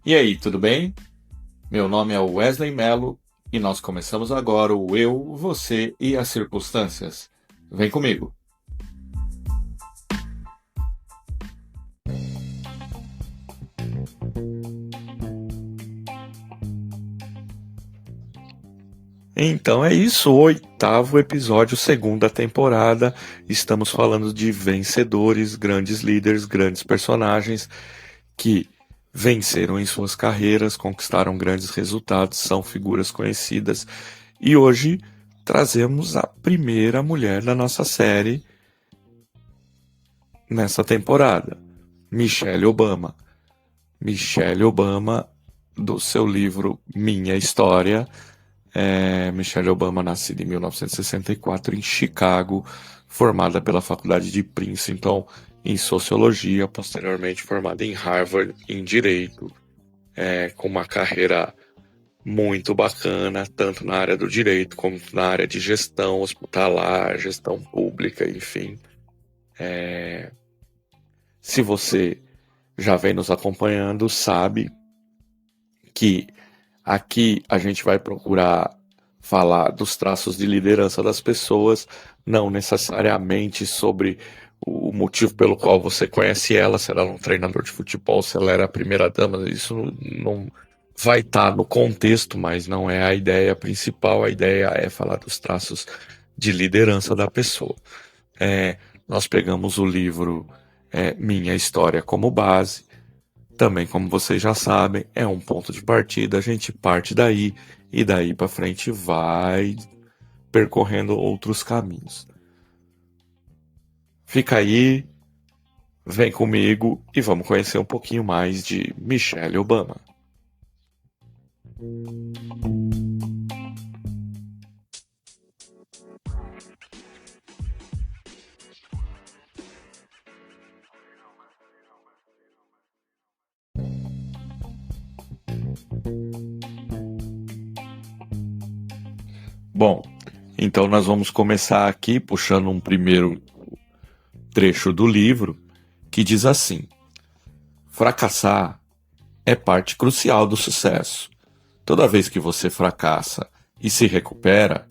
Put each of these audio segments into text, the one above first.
E aí, tudo bem? Meu nome é Wesley Mello e nós começamos agora o Eu, Você e as Circunstâncias. Vem comigo! Então é isso, oitavo episódio, segunda temporada. Estamos falando de vencedores, grandes líderes, grandes personagens que venceram em suas carreiras, conquistaram grandes resultados, são figuras conhecidas. E hoje trazemos a primeira mulher da nossa série nessa temporada, Michelle Obama. Michelle Obama, do seu livro Minha História. Michelle Obama, nascida em 1964 em Chicago, formada pela Faculdade de Princeton em Sociologia, posteriormente formada em Harvard em Direito, com uma carreira muito bacana, tanto na área do direito como na área de gestão hospitalar, gestão pública, enfim. Se você já vem nos acompanhando, sabe que aqui a gente vai procurar falar dos traços de liderança das pessoas, não necessariamente sobre o motivo pelo qual você conhece ela, se ela é um treinador de futebol, se ela era a primeira dama, isso não vai estar no contexto, mas não é a ideia principal, a ideia é falar dos traços de liderança da pessoa. Nós pegamos o livro Minha História como base. Também, como vocês já sabem, é um ponto de partida, a gente parte daí e daí para frente vai percorrendo outros caminhos. Fica aí, vem comigo e vamos conhecer um pouquinho mais de Michelle Obama. Bom, então nós vamos começar aqui puxando um primeiro trecho do livro que diz assim: fracassar é parte crucial do sucesso. Toda vez que você fracassa e se recupera,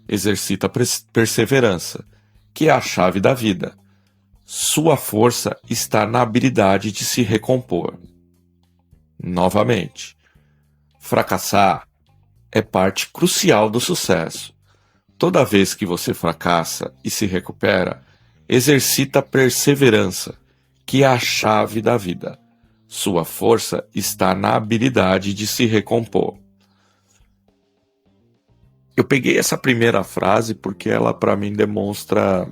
exercita perseverança, que é a chave da vida. Sua força está na habilidade de se recompor. Novamente, fracassar é parte crucial do sucesso. Toda vez que você fracassa e se recupera, exercita perseverança, que é a chave da vida. Sua força está na habilidade de se recompor. Eu peguei essa primeira frase porque ela, para mim, demonstra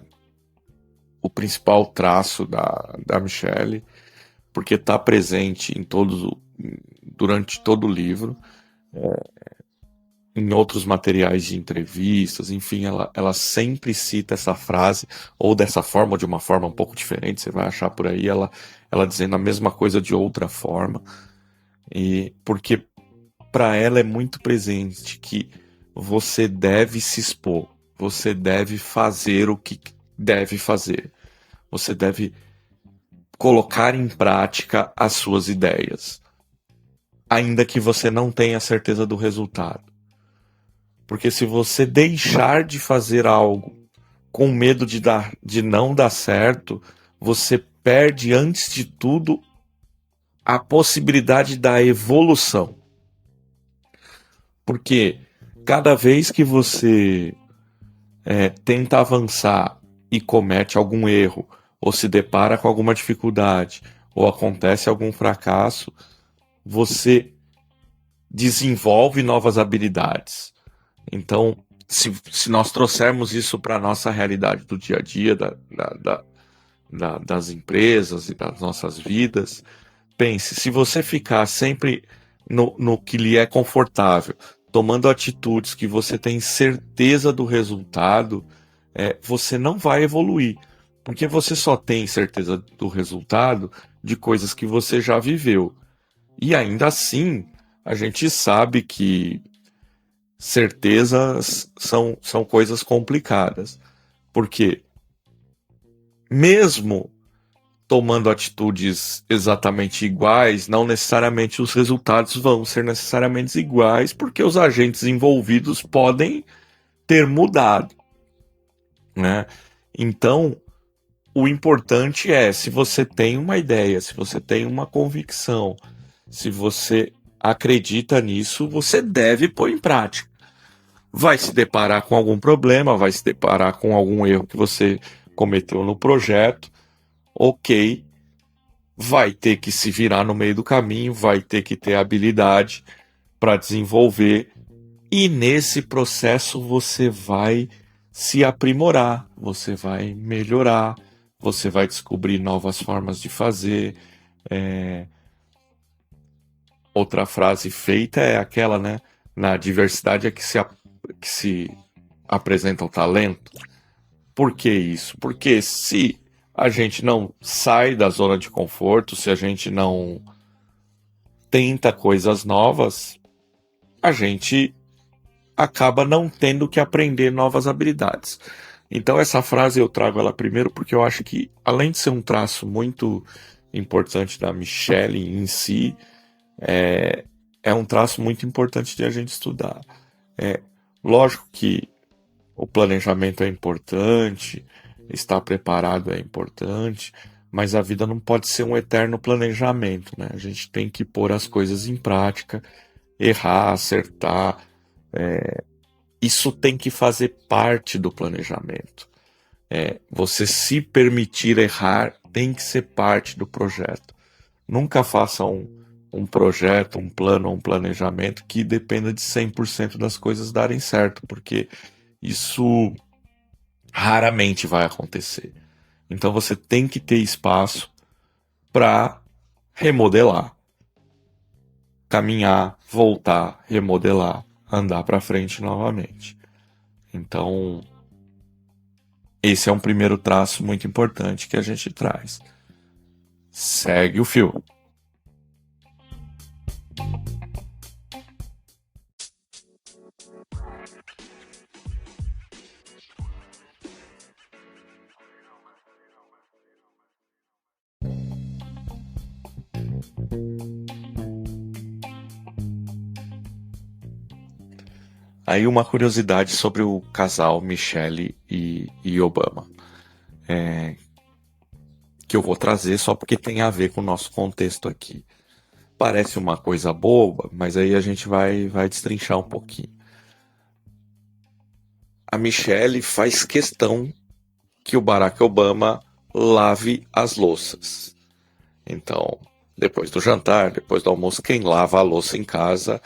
o principal traço da Michelle, porque está presente durante todo o livro, em outros materiais de entrevistas, enfim, ela sempre cita essa frase, ou dessa forma, ou de uma forma um pouco diferente, você vai achar por aí ela dizendo a mesma coisa de outra forma, e porque para ela é muito presente que você deve se expor, você deve fazer o que deve fazer, você deve colocar em prática as suas ideias, ainda que você não tenha certeza do resultado. Porque se você deixar de fazer algo com medo de não dar certo, você perde, antes de tudo, a possibilidade da evolução. Porque cada vez que você tenta avançar e comete algum erro, ou se depara com alguma dificuldade, ou acontece algum fracasso, você desenvolve novas habilidades. Então, se nós trouxermos isso para a nossa realidade do dia a dia, das empresas e das nossas vidas, pense, se você ficar sempre no que lhe é confortável, tomando atitudes que você tem certeza do resultado, você não vai evoluir. Porque você só tem certeza do resultado de coisas que você já viveu. E ainda assim, a gente sabe que certezas são coisas complicadas. Porque mesmo tomando atitudes exatamente iguais, não necessariamente os resultados vão ser necessariamente iguais, porque os agentes envolvidos podem ter mudado, né? Então, o importante é, se você tem uma ideia, se você tem uma convicção, se você acredita nisso, você deve pôr em prática. Vai se deparar com algum problema, vai se deparar com algum erro que você cometeu no projeto, ok, vai ter que se virar no meio do caminho, vai ter que ter habilidade para desenvolver, e nesse processo você vai se aprimorar, você vai melhorar, você vai descobrir novas formas de fazer. Outra frase feita é aquela, né? Na diversidade é que se apresenta o talento. Por que isso? Porque se a gente não sai da zona de conforto, se a gente não tenta coisas novas, a gente acaba não tendo que aprender novas habilidades. Então essa frase eu trago ela primeiro porque eu acho que, além de ser um traço muito importante da Michelle em si, é um traço muito importante de a gente estudar. Lógico que o planejamento é importante, estar preparado é importante, mas a vida não pode ser um eterno planejamento, né? A gente tem que pôr as coisas em prática, errar, acertar. Isso tem que fazer parte do planejamento. Você se permitir errar tem que ser parte do projeto. Nunca faça um projeto, um plano, um planejamento que dependa de 100% das coisas darem certo, porque isso raramente vai acontecer. Então você tem que ter espaço para remodelar, caminhar, voltar, remodelar, andar para frente novamente. Então, esse é um primeiro traço muito importante que a gente traz. Segue o fio. Aí uma curiosidade sobre o casal Michelle e Obama, que eu vou trazer só porque tem a ver com o nosso contexto aqui. Parece uma coisa boba, mas aí a gente vai destrinchar um pouquinho. A Michelle faz questão que o Barack Obama lave as louças. Então, depois do jantar, depois do almoço, quem lava a louça em casa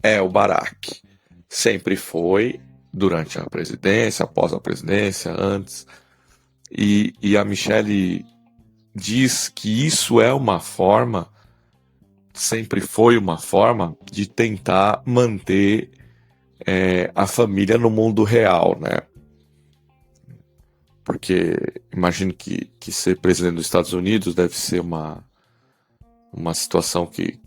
é o Barack. Sempre foi, durante a presidência, após a presidência, antes. E a Michelle diz que isso é uma forma, sempre foi uma forma, de tentar manter a família no mundo real, né? Porque imagino que ser presidente dos Estados Unidos deve ser uma situação que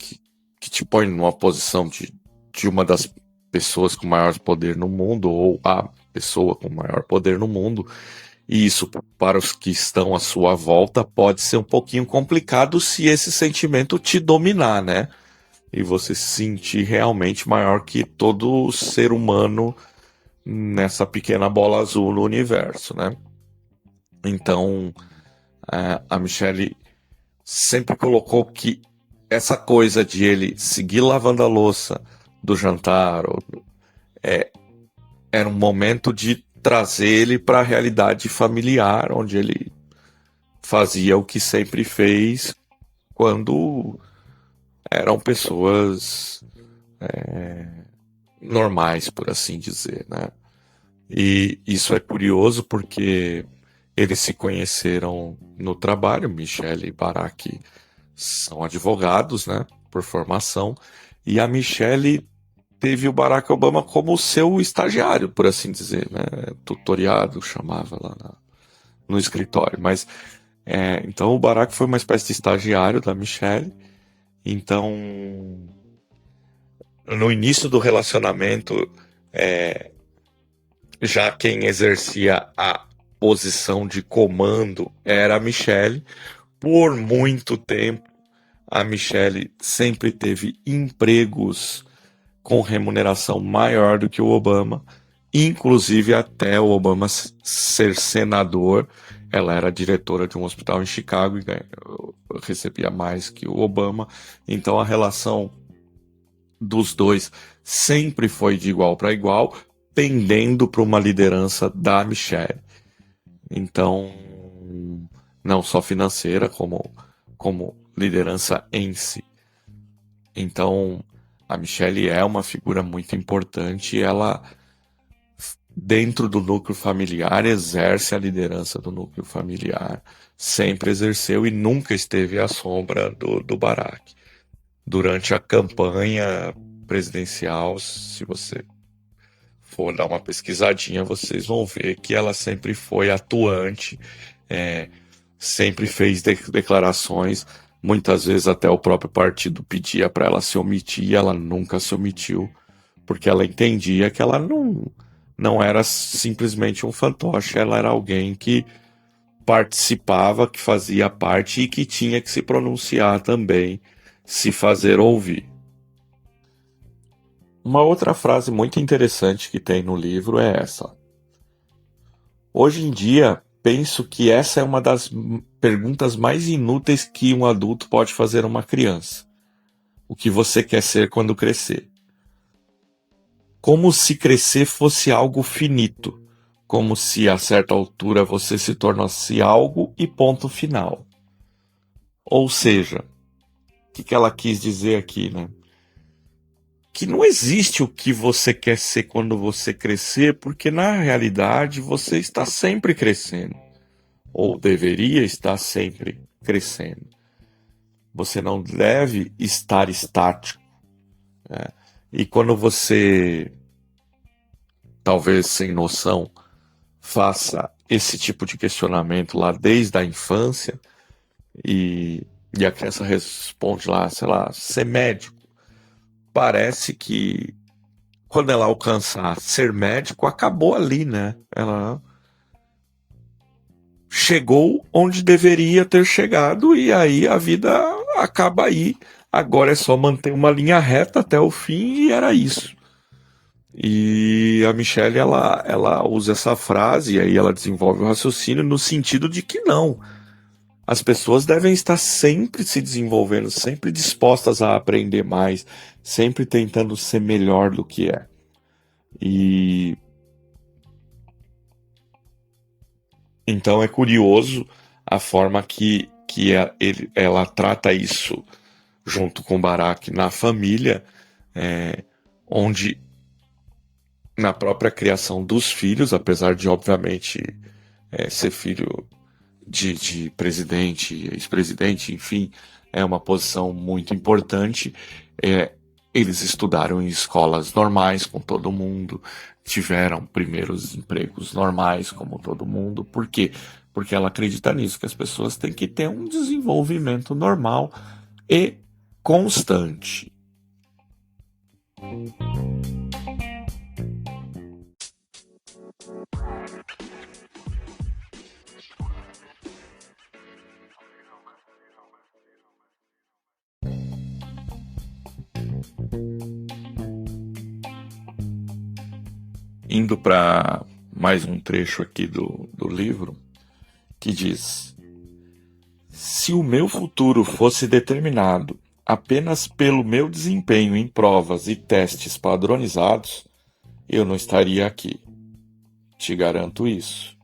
te põe numa posição de uma das pessoas com maior poder no mundo, ou a pessoa com maior poder no mundo, e isso, para os que estão à sua volta, pode ser um pouquinho complicado se esse sentimento te dominar, né? E você se sentir realmente maior que todo ser humano nessa pequena bola azul no universo, né? Então, a Michelle sempre colocou que essa coisa de ele seguir lavando a louça do jantar era um momento de trazer ele para a realidade familiar, onde ele fazia o que sempre fez quando eram pessoas normais, por assim dizer, né? E isso é curioso porque eles se conheceram no trabalho. Michelle e Barack são advogados, né, por formação, e a Michelle teve o Barack Obama como seu estagiário, por assim dizer, né, tutoriado, chamava lá no escritório. Mas então o Barack foi uma espécie de estagiário da Michelle. Então, no início do relacionamento, já quem exercia a posição de comando era a Michelle. por muito tempo, a Michelle sempre teve empregos com remuneração maior do que o Obama, inclusive até o Obama ser senador, ela era diretora de um hospital em Chicago e recebia mais que o Obama, então a relação dos dois sempre foi de igual para igual, pendendo para uma liderança da Michelle. Então, não só financeira, como liderança em si. Então, a Michelle é uma figura muito importante, ela, dentro do núcleo familiar, exerce a liderança do núcleo familiar, sempre exerceu e nunca esteve à sombra do Barack. Durante a campanha presidencial, se você for dar uma pesquisadinha, vocês vão ver que ela sempre foi atuante, sempre fez declarações, muitas vezes até o próprio partido pedia para ela se omitir, e ela nunca se omitiu, porque ela entendia que ela não era simplesmente um fantoche, ela era alguém que participava, que fazia parte e que tinha que se pronunciar também, se fazer ouvir. Uma outra frase muito interessante que tem no livro é essa. Hoje em dia, penso que essa é uma das perguntas mais inúteis que um adulto pode fazer a uma criança. O que você quer ser quando crescer? Como se crescer fosse algo finito, como se a certa altura você se tornasse algo e ponto final. Ou seja, o que ela quis dizer aqui, né? Que não existe o que você quer ser quando você crescer, porque na realidade você está sempre crescendo, ou deveria estar sempre crescendo. Você não deve estar estático. Né? E quando você, talvez sem noção, faça esse tipo de questionamento lá desde a infância, e a criança responde lá, sei lá, ser médico, parece que quando ela alcançar ser médico, acabou ali, né? Ela chegou onde deveria ter chegado e aí a vida acaba aí. Agora é só manter uma linha reta até o fim e era isso. E a Michelle, ela usa essa frase e aí ela desenvolve o raciocínio no sentido de que não. As pessoas devem estar sempre se desenvolvendo, sempre dispostas a aprender mais, sempre tentando ser melhor do que é. E então é curioso a forma que ela trata isso junto com Barack na família, onde na própria criação dos filhos, apesar de obviamente ser filho de presidente, ex-presidente, enfim, é uma posição muito importante. Eles estudaram em escolas normais com todo mundo, tiveram primeiros empregos normais como todo mundo. Por quê? Porque ela acredita nisso, que as pessoas têm que ter um desenvolvimento normal e constante. Indo para mais um trecho aqui do livro, que diz: se o meu futuro fosse determinado apenas pelo meu desempenho em provas e testes padronizados, eu não estaria aqui. Te garanto isso.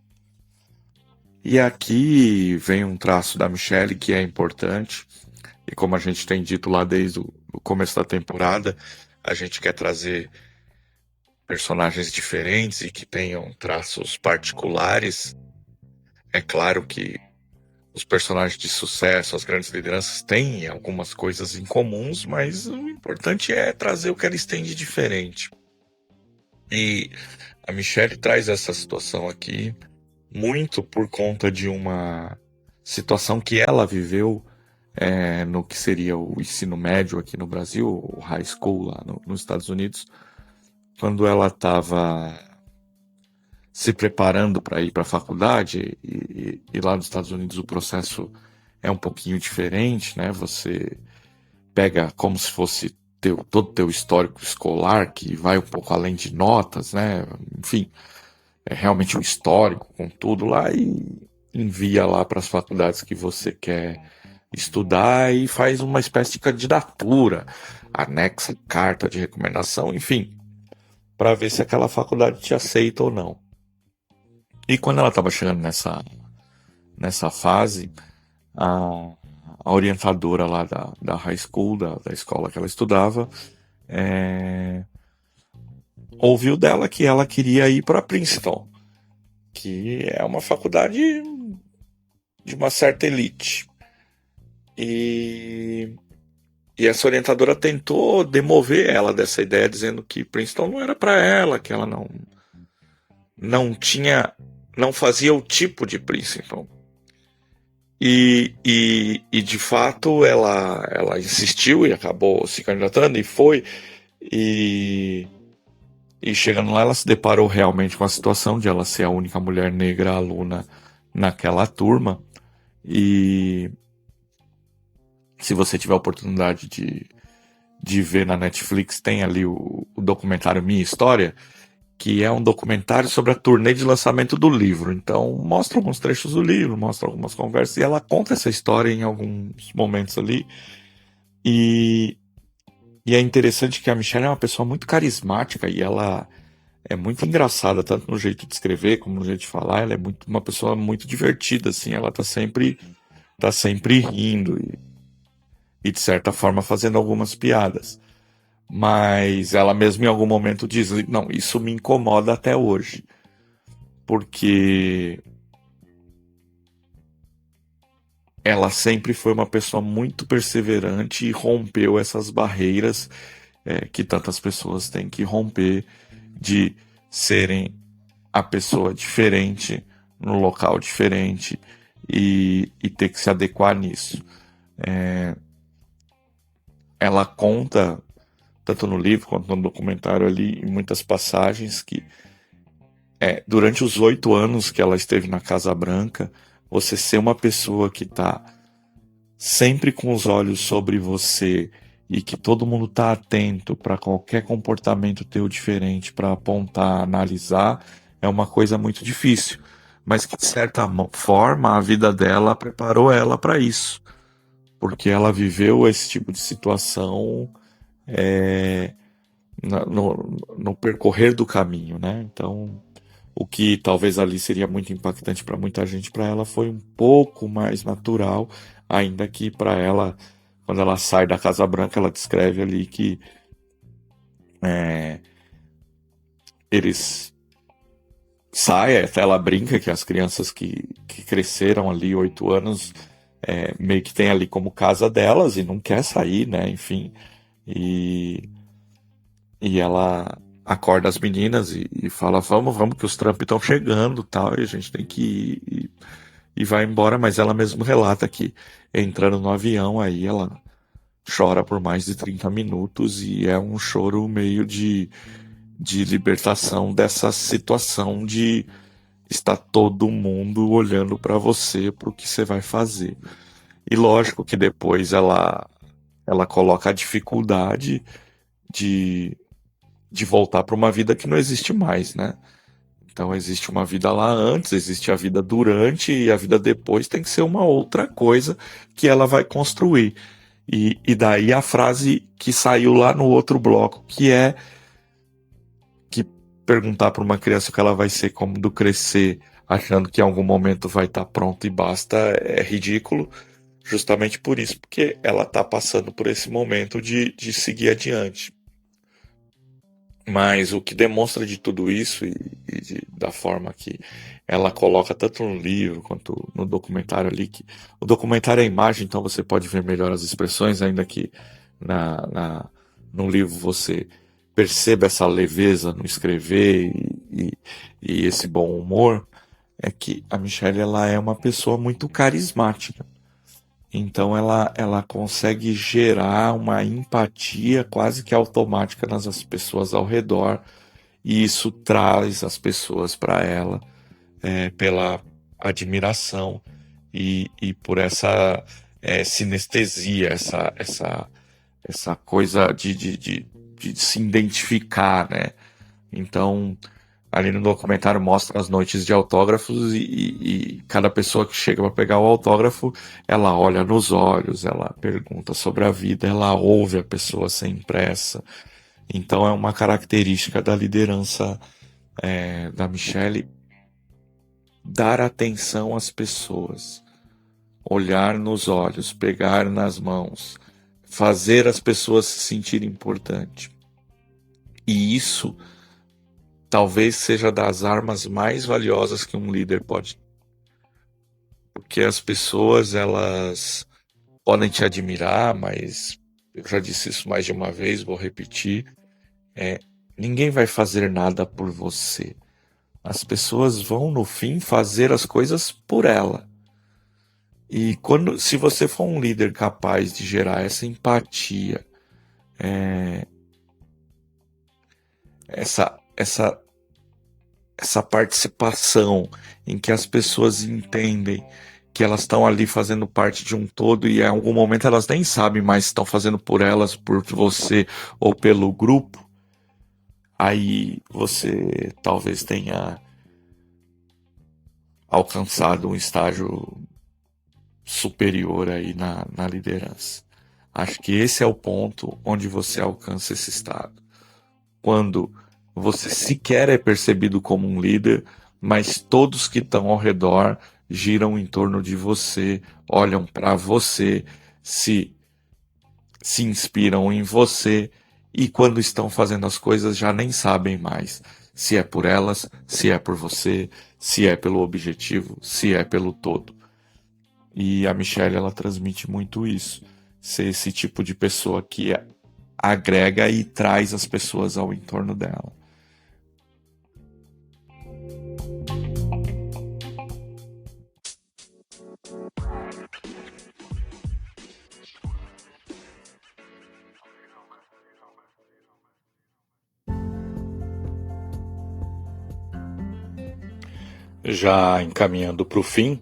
E aqui vem um traço da Michelle que é importante, e como a gente tem dito lá desde o começo da temporada, a gente quer trazer personagens diferentes e que tenham traços particulares. É claro que os personagens de sucesso, as grandes lideranças, têm algumas coisas em comuns, mas o importante é trazer o que eles têm de diferente. E a Michelle traz essa situação aqui muito por conta de uma situação que ela viveu no que seria o ensino médio aqui no Brasil, o high school lá nos Estados Unidos, quando ela estava se preparando para ir para a faculdade, e lá nos Estados Unidos o processo é um pouquinho diferente, né? Você pega como se fosse todo o teu histórico escolar, que vai um pouco além de notas, né? Enfim, é realmente um histórico com tudo lá e envia lá para as faculdades que você quer estudar e faz uma espécie de candidatura, anexa carta de recomendação, enfim, para ver se aquela faculdade te aceita ou não. E quando ela estava chegando nessa fase, a, a orientadora lá da high school, da escola que ela estudava, ouviu dela que ela queria ir para Princeton, que é uma faculdade de uma certa elite. E essa orientadora tentou demover ela dessa ideia, dizendo que Princeton não era para ela, que ela não tinha, não fazia o tipo de Princeton. E de fato ela insistiu e acabou se candidatando e foi. E chegando lá, ela se deparou realmente com a situação de ela ser a única mulher negra aluna naquela turma. E se você tiver a oportunidade de ver na Netflix, tem ali o documentário Minha História, que é um documentário sobre a turnê de lançamento do livro. Então, mostra alguns trechos do livro, mostra algumas conversas, e ela conta essa história em alguns momentos ali. E é interessante que a Michelle é uma pessoa muito carismática e ela é muito engraçada, tanto no jeito de escrever como no jeito de falar. Ela é uma pessoa muito divertida, assim. Ela tá sempre rindo e de certa forma fazendo algumas piadas. Mas ela mesma em algum momento diz, não, isso me incomoda até hoje. Porque ela sempre foi uma pessoa muito perseverante e rompeu essas barreiras que tantas pessoas têm que romper de serem a pessoa diferente no local diferente e ter que se adequar nisso. Ela conta, tanto no livro quanto no documentário ali, em muitas passagens, que durante os 8 anos que ela esteve na Casa Branca, você ser uma pessoa que está sempre com os olhos sobre você e que todo mundo está atento para qualquer comportamento teu diferente, para apontar, analisar, é uma coisa muito difícil. Mas que, de certa forma, a vida dela preparou ela para isso. Porque ela viveu esse tipo de situação no percorrer do caminho, né? Então, o que talvez ali seria muito impactante para muita gente, para ela foi um pouco mais natural, ainda que para ela, quando ela sai da Casa Branca, ela descreve ali que eles saem, até ela brinca que as crianças que cresceram ali 8 anos meio que tem ali como casa delas e não quer sair, né? Enfim, e ela acorda as meninas e fala, vamos que os Trump estão chegando, tal, e a gente tem que ir e vai embora, mas ela mesma relata que entrando no avião aí ela chora por mais de 30 minutos e é um choro meio de libertação dessa situação de estar todo mundo olhando para você, para o que você vai fazer. E lógico que depois ela coloca a dificuldade de voltar para uma vida que não existe mais, né? Então existe uma vida lá antes, existe a vida durante e a vida depois tem que ser uma outra coisa que ela vai construir. E daí a frase que saiu lá no outro bloco, que é que perguntar para uma criança o que ela vai ser quando crescer, achando que em algum momento vai estar pronto e basta, é ridículo. Justamente por isso, porque ela está passando por esse momento de seguir adiante. Mas o que demonstra de tudo isso da forma que ela coloca tanto no livro quanto no documentário ali, que o documentário é imagem, então você pode ver melhor as expressões, ainda que no livro você perceba essa leveza no escrever e esse bom humor, é que a Michelle ela é uma pessoa muito carismática. Então ela consegue gerar uma empatia quase que automática nas pessoas ao redor, e isso traz as pessoas para ela pela admiração e por essa sinestesia, essa coisa de se identificar, né? Então, ali no documentário mostra as noites de autógrafos e cada pessoa que chega para pegar o autógrafo, ela olha nos olhos, ela pergunta sobre a vida, ela ouve a pessoa sem pressa. Então é uma característica da liderança da Michelle dar atenção às pessoas, olhar nos olhos, pegar nas mãos, fazer as pessoas se sentirem importantes. E isso talvez seja das armas mais valiosas que um líder pode. Porque as pessoas, elas podem te admirar, mas eu já disse isso mais de uma vez, vou repetir, ninguém vai fazer nada por você. As pessoas vão, no fim, fazer as coisas por ela. E se você for um líder capaz de gerar essa empatia, essa participação em que as pessoas entendem que elas estão ali fazendo parte de um todo e em algum momento elas nem sabem mais se estão fazendo por elas, por você ou pelo grupo, aí você talvez tenha alcançado um estágio superior aí na liderança. Acho que esse é o ponto onde você alcança esse estado. Quando você sequer é percebido como um líder, mas todos que estão ao redor giram em torno de você, olham para você, se inspiram em você e quando estão fazendo as coisas já nem sabem mais se é por elas, se é por você, se é pelo objetivo, se é pelo todo. E a Michelle, ela transmite muito isso. Ser esse tipo de pessoa que agrega e traz as pessoas ao entorno dela. Já encaminhando para o fim,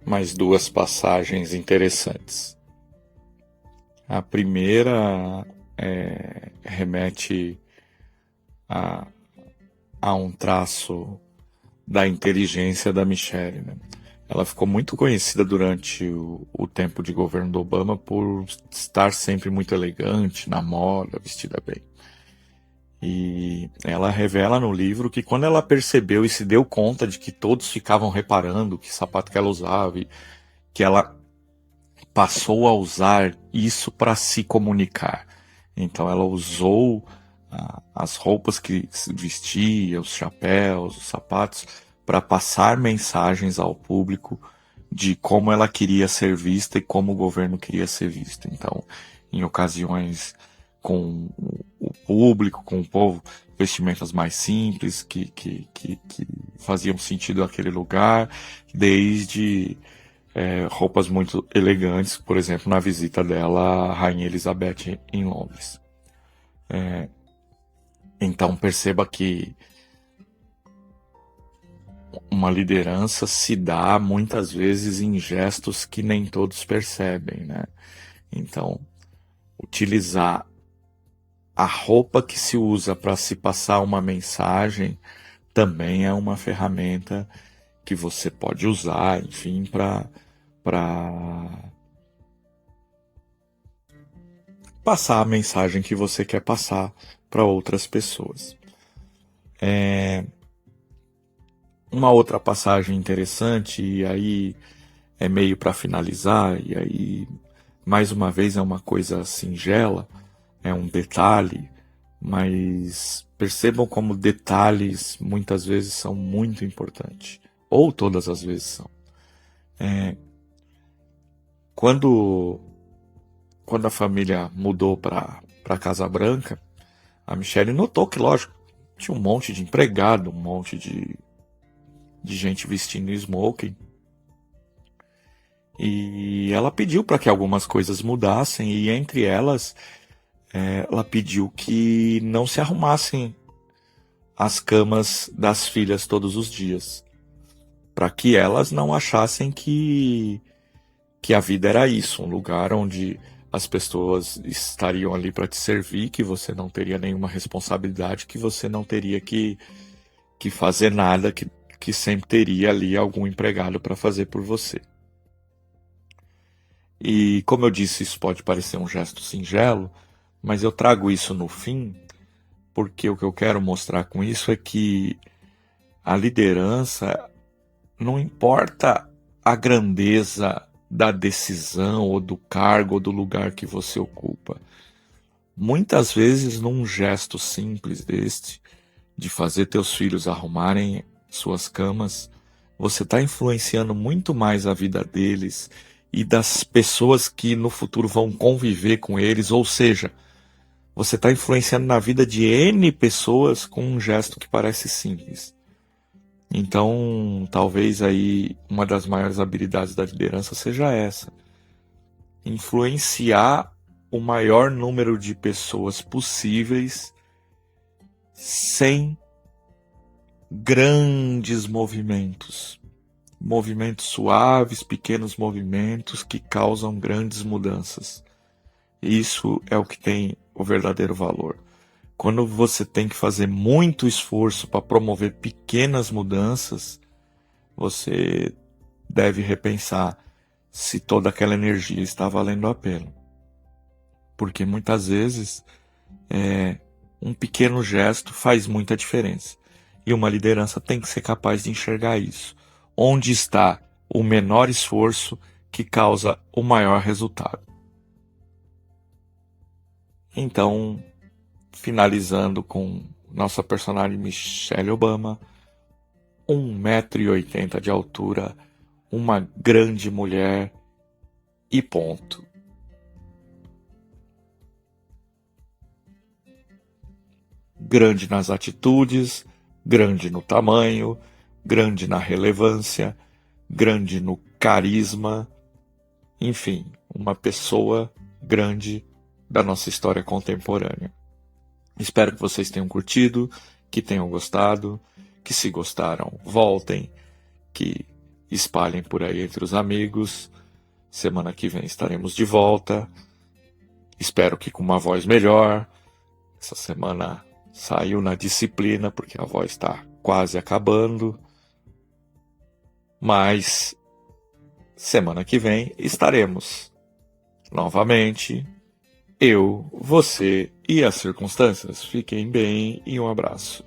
mais duas passagens interessantes. A primeira remete a um traço da inteligência da Michelle, né? Ela ficou muito conhecida durante o tempo de governo do Obama por estar sempre muito elegante, na moda, vestida bem. E ela revela no livro que quando ela percebeu e se deu conta de que todos ficavam reparando que sapato que ela usava, e que ela passou a usar isso para se comunicar. Então ela usou as roupas que se vestia, os chapéus, os sapatos, para passar mensagens ao público de como ela queria ser vista e como o governo queria ser visto. Então, em ocasiões com o público, com o povo, vestimentas mais simples, que faziam sentido naquele lugar, desde roupas muito elegantes, por exemplo, na visita dela à Rainha Elizabeth em Londres. Então perceba que uma liderança se dá muitas vezes em gestos que nem todos percebem, né? Então, utilizar a roupa que se usa para se passar uma mensagem também é uma ferramenta que você pode usar, enfim, para passar a mensagem que você quer passar para outras pessoas. Uma outra passagem interessante, e aí é meio para finalizar, e aí mais uma vez é uma coisa singela, é um detalhe, mas percebam como detalhes muitas vezes são muito importantes, ou todas as vezes são. Quando a família mudou para a Casa Branca, a Michelle notou que, lógico, tinha um monte de empregado, um monte de gente vestindo smoking. E ela pediu para que algumas coisas mudassem, e entre elas, ela pediu que não se arrumassem as camas das filhas todos os dias. para que elas não achassem que a vida era isso, um lugar onde as pessoas estariam ali para te servir, que você não teria nenhuma responsabilidade, que você não teria que fazer nada, que sempre teria ali algum empregado para fazer por você. E como eu disse, isso pode parecer um gesto singelo, mas eu trago isso no fim, porque o que eu quero mostrar com isso é que a liderança não importa a grandeza da decisão ou do cargo ou do lugar que você ocupa. Muitas vezes, num gesto simples deste, de fazer teus filhos arrumarem suas camas, você está influenciando muito mais a vida deles e das pessoas que no futuro vão conviver com eles, ou seja, você está influenciando na vida de N pessoas com um gesto que parece simples. Então, talvez aí uma das maiores habilidades da liderança seja essa: influenciar o maior número de pessoas possíveis sem grandes movimentos. Movimentos suaves, pequenos movimentos que causam grandes mudanças. Isso é o que tem o verdadeiro valor. Quando você tem que fazer muito esforço para promover pequenas mudanças, você deve repensar se toda aquela energia está valendo a pena. Porque muitas vezes um pequeno gesto faz muita diferença. E uma liderança tem que ser capaz de enxergar isso. Onde está o menor esforço que causa o maior resultado? Então, finalizando com nossa personagem Michelle Obama, 1,80 m de altura, uma grande mulher e ponto. Grande nas atitudes, grande no tamanho, grande na relevância, grande no carisma, enfim, uma pessoa grande da nossa história contemporânea. Espero que vocês tenham curtido, que tenham gostado, que se gostaram, voltem, que espalhem por aí entre os amigos. Semana que vem estaremos de volta. Espero que com uma voz melhor. Essa semana saiu na disciplina, porque a voz está quase acabando. Mas semana que vem estaremos novamente. Eu, você e as circunstâncias. Fiquem bem e um abraço.